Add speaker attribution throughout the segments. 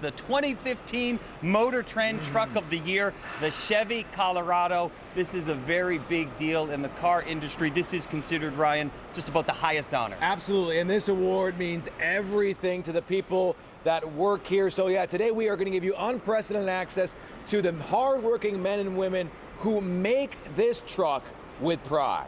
Speaker 1: The 2015 Motor Trend Truck of the Year, the Chevy Colorado. This is a very big deal in the car industry. This is considered, Ryan, just about the highest honor.
Speaker 2: Absolutely, and this award means everything to the people that work here. So yeah, today we are going to give you unprecedented access to the hardworking men and women who make this truck with pride.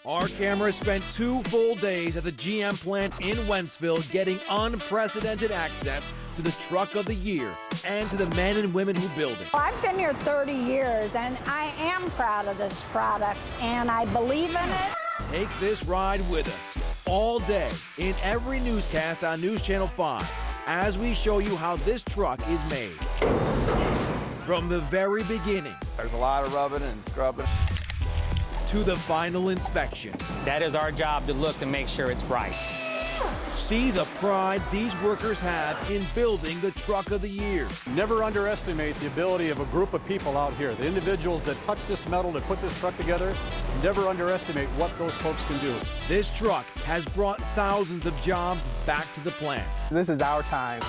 Speaker 2: Our cameras spent 2 full days at the GM plant in Wentzville getting unprecedented access to the truck of the year and to the men and women who build it.
Speaker 3: I've been here 30 years and I am proud of this product and I believe in it.
Speaker 2: Take this ride with us all day in every newscast on News Channel 5 as we show you how this truck is made. From the very beginning.
Speaker 4: There's a lot of rubbing and scrubbing.
Speaker 2: To the final inspection.
Speaker 1: That is our job, to look and make sure it's right.
Speaker 2: See the pride these workers have in building the truck of the year.
Speaker 5: Never underestimate the ability of a group of people out here. The individuals that touch this metal to put this truck together, never underestimate what those folks can do.
Speaker 2: This truck has brought thousands of jobs back to the plant.
Speaker 4: This is our time.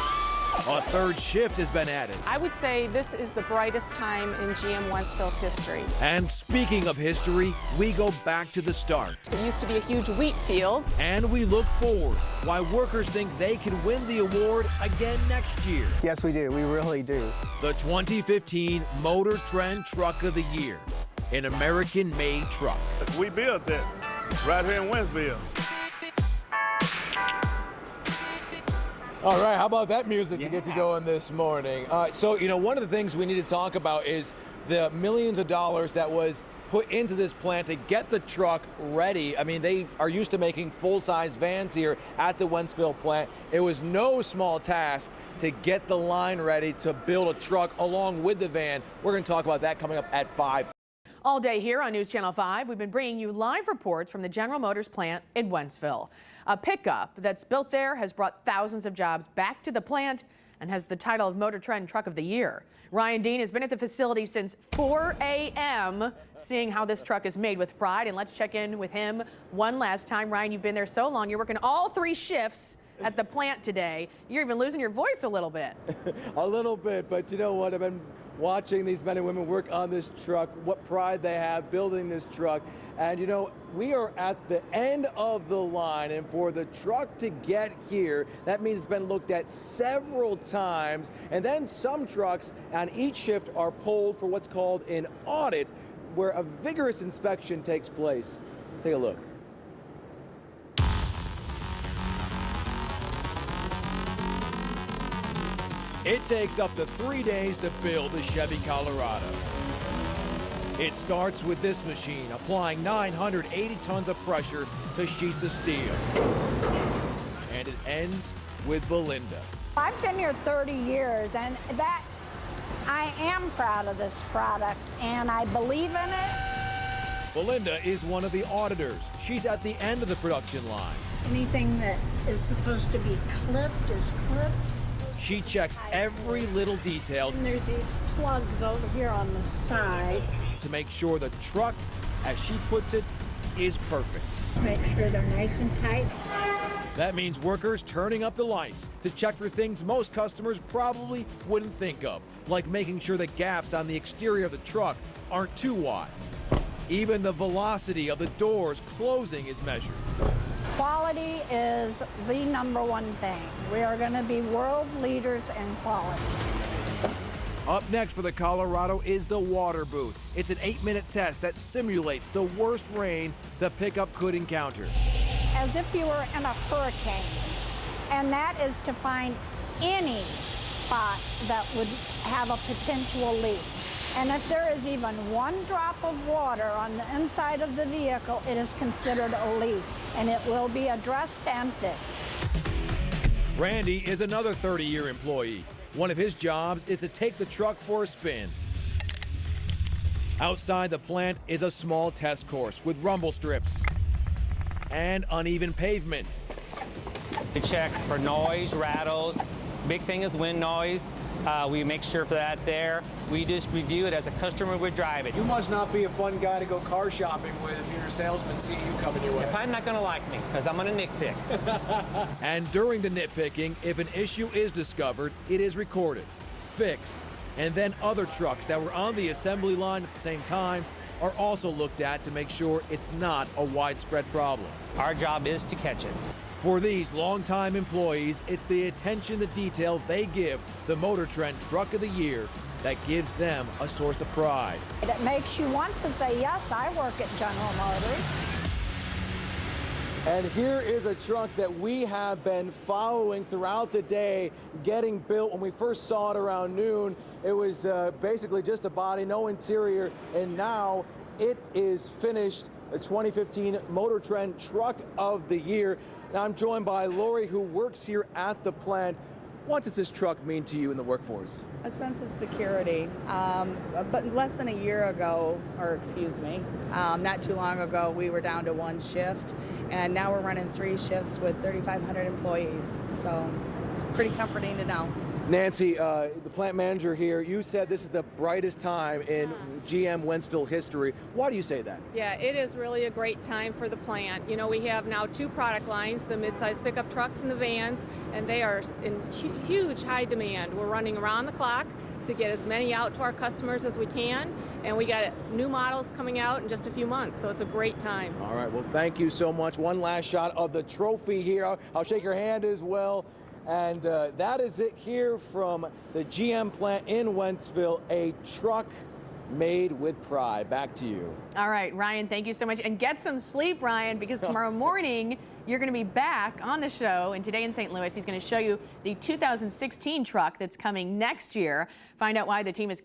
Speaker 2: A third shift has been added.
Speaker 6: I would say this is the brightest time in GM Wentzville's history.
Speaker 2: And speaking of history, we go back to the start.
Speaker 6: It used to be a huge wheat field.
Speaker 2: And we look forward, why workers think they can win the award again next year.
Speaker 4: Yes, we do. We really do.
Speaker 2: The 2015 Motor Trend Truck of the Year, an American-made truck.
Speaker 7: We built that right here in Wentzville.
Speaker 2: All right, how about that music to get you going this morning? So, you know, one of the things we need to talk about is the millions of dollars that was put into this plant to get the truck ready. I mean, they are used to making full-size vans here at the Wentzville plant. It was no small task to get the line ready to build a truck along with the van. We're going to talk about that coming up at 5.
Speaker 8: All day here on News Channel 5, we've been bringing you live reports from the General Motors plant in Wentzville. A pickup that's built there has brought thousands of jobs back to the plant and has the title of Motor Trend Truck of the Year. Ryan Dean has been at the facility since 4 a.m. seeing how this truck is made with pride. And let's check in with him one last time. Ryan, you've been there so long. You're working all 3 shifts at the plant today. You're even losing your voice a little bit.
Speaker 2: A little bit, but you know what? I've been watching these men and women work on this truck, what pride they have building this truck. And you know, we are at the end of the line, and for the truck to get here, that means it's been looked at several times, and then some trucks on each shift are pulled for what's called an audit, where a vigorous inspection takes place. Take a look. It takes up to 3 days to build the Chevy Colorado. It starts with this machine applying 980 tons of pressure to sheets of steel. And it ends with Belinda.
Speaker 3: I've been here 30 years and that I am proud of this product and I believe in it.
Speaker 2: Belinda is one of the auditors. She's at the end of the production line.
Speaker 9: Anything that is supposed to be clipped is clipped.
Speaker 2: She checks every little detail.
Speaker 9: And there's these plugs over here on the side.
Speaker 2: To make sure the truck, as she puts it, is perfect.
Speaker 9: Make sure they're nice and tight.
Speaker 2: That means workers turning up the lights to check for things most customers probably wouldn't think of, like making sure the gaps on the exterior of the truck aren't too wide. Even the velocity of the doors closing is measured.
Speaker 3: Quality is the #1 thing. We are going to be world leaders in quality.
Speaker 2: Up next for the Colorado is the water booth. It's an 8-minute test that simulates the worst rain the pickup could encounter.
Speaker 3: As if you were in a hurricane. And that is to find any spot that would have a potential leak. And if there is even 1 drop of water on the inside of the vehicle, it is considered a leak, and it will be addressed and fixed.
Speaker 2: Randy is another 30-year employee. One of his jobs is to take the truck for a spin. Outside the plant is a small test course with rumble strips and uneven pavement.
Speaker 1: We check for noise, rattles. Big thing is wind noise.
Speaker 10: We make sure for that there. We just review it as a customer would drive it.
Speaker 2: You must not be a fun guy to go car shopping with if you're a salesman see you coming your way.
Speaker 10: If I'm not going to like me, because I'm going to nitpick.
Speaker 2: And during the nitpicking, if an issue is discovered, it is recorded, fixed, and then other trucks that were on the assembly line at the same time are also looked at to make sure it's not a widespread problem.
Speaker 10: Our job is to catch it.
Speaker 2: For these longtime employees, it's the attention to detail they give the Motor Trend Truck of the Year that gives them a source of pride.
Speaker 3: It makes you want to say, yes, I work at General Motors.
Speaker 2: And here is a truck that we have been following throughout the day, getting built. When we first saw it around noon, it was basically just a body, no interior, and now it is finished, the 2015 Motor Trend Truck of the Year. Now I'm joined by Lori, who works here at the plant. What does this truck mean to you in the workforce?
Speaker 11: A sense of security. But less than a year ago, or excuse me, not too long ago, we were down to one shift, and now we're running 3 shifts with 3,500 employees. So it's pretty comforting to know.
Speaker 2: Nancy, the plant manager here, you said this is the brightest time in GM Wentzville history. Why do you say that?
Speaker 6: Yeah, it is really a great time for the plant. You know, we have now 2 product lines, the midsize pickup trucks and the vans, and they are in huge high demand. We're running around the clock to get as many out to our customers as we can, and we got new models coming out in just a few months, so it's a great time.
Speaker 2: All right, well, thank you so much. One last shot of the trophy here. I'll shake your hand as well. And that is it here from the GM plant in Wentzville, a truck made with pride. Back to you.
Speaker 8: All right, Ryan, thank you so much. And get some sleep, Ryan, because tomorrow morning you're going to be back on the show. And today in St. Louis, he's going to show you the 2016 truck that's coming next year. Find out why the team is